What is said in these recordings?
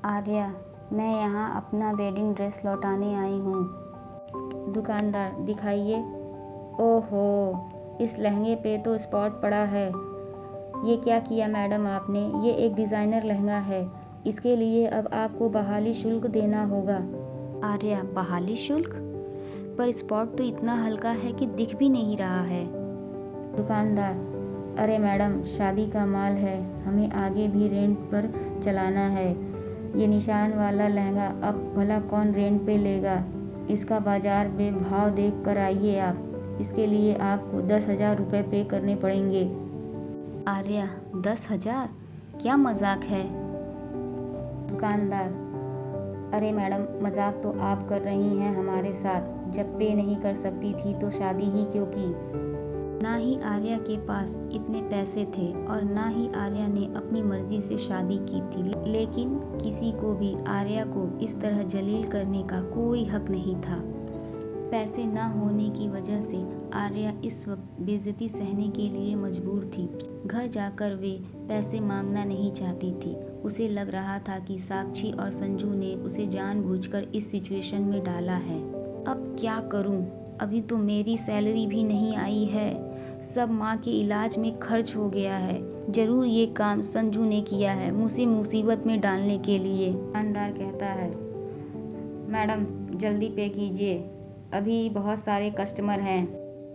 आर्या, मैं यहाँ अपना वेडिंग ड्रेस लौटाने आई हूँ। दुकानदार, दिखाइए। ओहो, इस लहंगे पे तो स्पॉट पड़ा है। ये क्या किया मैडम आपने? ये एक डिज़ाइनर लहंगा है, इसके लिए अब आपको बहाली शुल्क देना होगा। आर्या, बहाली शुल्क? पर स्पॉट तो इतना हल्का है कि दिख भी नहीं रहा है। दुकानदार, अरे मैडम, शादी का माल है, हमें आगे भी रेंट पर चलाना है। ये निशान वाला लहंगा अब भला कौन रेंट पे लेगा? इसका बाजार में भाव देख कर आइए आप। इसके लिए आपको 10,000 रुपये पे करने पड़ेंगे। आर्या, 10,000? क्या मजाक है? दुकानदार, अरे मैडम, मजाक तो आप कर रही हैं हमारे साथ। जब पे नहीं कर सकती थी तो शादी ही क्यों की? ना ही आर्या के पास इतने पैसे थे और ना ही आर्या ने अपनी मर्जी से शादी की थी, लेकिन किसी को भी आर्या को इस तरह जलील करने का कोई हक नहीं था। पैसे ना होने की वजह से आर्या इस वक्त बेइज्जती सहने के लिए मजबूर थी। घर जाकर वे पैसे मांगना नहीं चाहती थी। उसे लग रहा था कि साक्षी और संजू ने उसे जानबूझकर इस सिचुएशन में डाला है। अब क्या करूं? अभी तो मेरी सैलरी भी नहीं आई है। सब माँ के इलाज में खर्च हो गया है। जरूर ये काम संजू ने किया है, मुझे मुसीबत में डालने के लिए। दुकानदार कहता है, मैडम जल्दी पे कीजिए, अभी बहुत सारे कस्टमर हैं।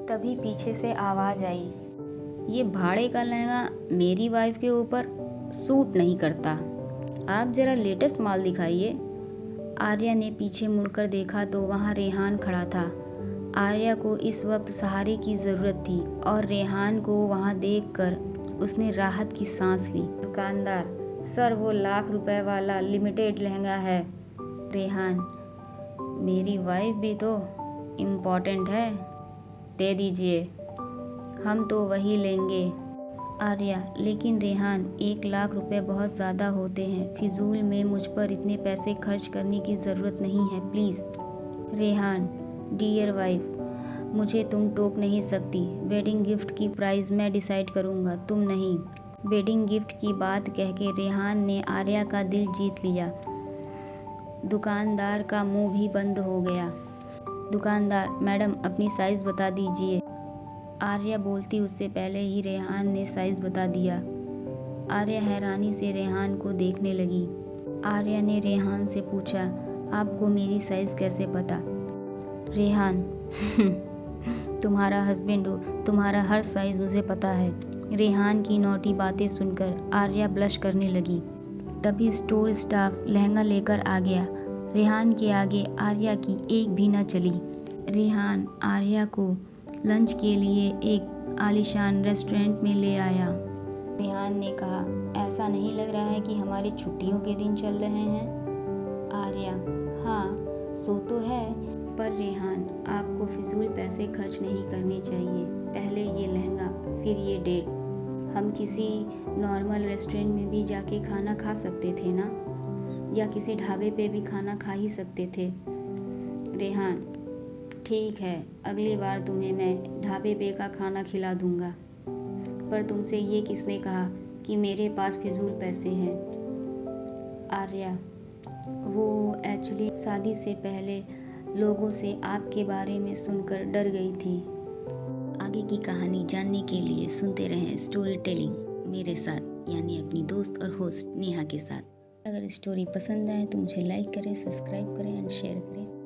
तभी पीछे से आवाज़ आई, ये भाड़े का लहंगा मेरी वाइफ के ऊपर सूट नहीं करता, आप ज़रा लेटेस्ट माल दिखाइए। आर्या ने पीछे मुड़कर देखा तो वहाँ रेहान खड़ा था। आर्या को इस वक्त सहारे की ज़रूरत थी और रेहान को वहाँ देखकर उसने राहत की सांस ली। दुकानदार, सर वो लाख रुपए वाला लिमिटेड लहंगा है। रेहान, मेरी वाइफ भी तो इम्पोर्टेंट है, दे दीजिए, हम तो वही लेंगे। आर्या, लेकिन रेहान, 1 लाख रुपए बहुत ज़्यादा होते हैं, फिजूल में मुझ पर इतने पैसे खर्च करने की ज़रूरत नहीं है, प्लीज़। रेहान, डियर वाइफ, मुझे तुम टोक नहीं सकती। वेडिंग गिफ्ट की प्राइस मैं डिसाइड करूँगा, तुम नहीं। वेडिंग गिफ्ट की बात कह के रेहान ने आर्या का दिल जीत लिया। दुकानदार का मुंह भी बंद हो गया। दुकानदार, मैडम अपनी साइज़ बता दीजिए। आर्या बोलती उससे पहले ही रेहान ने साइज़ बता दिया। आर्या हैरानी से रेहान को देखने लगी। आर्या ने रेहान से पूछा, आपको मेरी साइज़ कैसे पता? रेहान, तुम्हारा हस्बैंड हो, तुम्हारा हर साइज़ मुझे पता है। रेहान की नोटी बातें सुनकर आर्या ब्लश करने लगी। तभी स्टोर स्टाफ लहंगा लेकर आ गया। रेहान के आगे आर्या की एक भी न चली। रेहान आर्या को लंच के लिए एक आलीशान रेस्टोरेंट में ले आया। रेहान ने कहा, ऐसा नहीं लग रहा है कि हमारी छुट्टियों के दिन चल रहे हैं? आर्या, हाँ सो तो है, पर रेहान आपको फिजूल पैसे खर्च नहीं करने चाहिए। पहले ये लहंगा, फिर ये डेट। हम किसी नॉर्मल रेस्टोरेंट में भी जाके खाना खा सकते थे ना, या किसी ढाबे पे भी खाना खा ही सकते थे। रेहान, ठीक है, अगली बार तुम्हें मैं ढाबे पे का खाना खिला दूंगा, पर तुमसे ये किसने कहा कि मेरे पास फिजूल पैसे हैं? आर्या, वो एक्चुअली शादी से पहले लोगों से आपके बारे में सुनकर डर गई थी। आगे की कहानी जानने के लिए सुनते रहें स्टोरी टेलिंग मेरे साथ, यानी अपनी दोस्त और होस्ट नेहा के साथ। अगर स्टोरी पसंद आए तो मुझे लाइक करें, सब्सक्राइब करें एंड शेयर करें।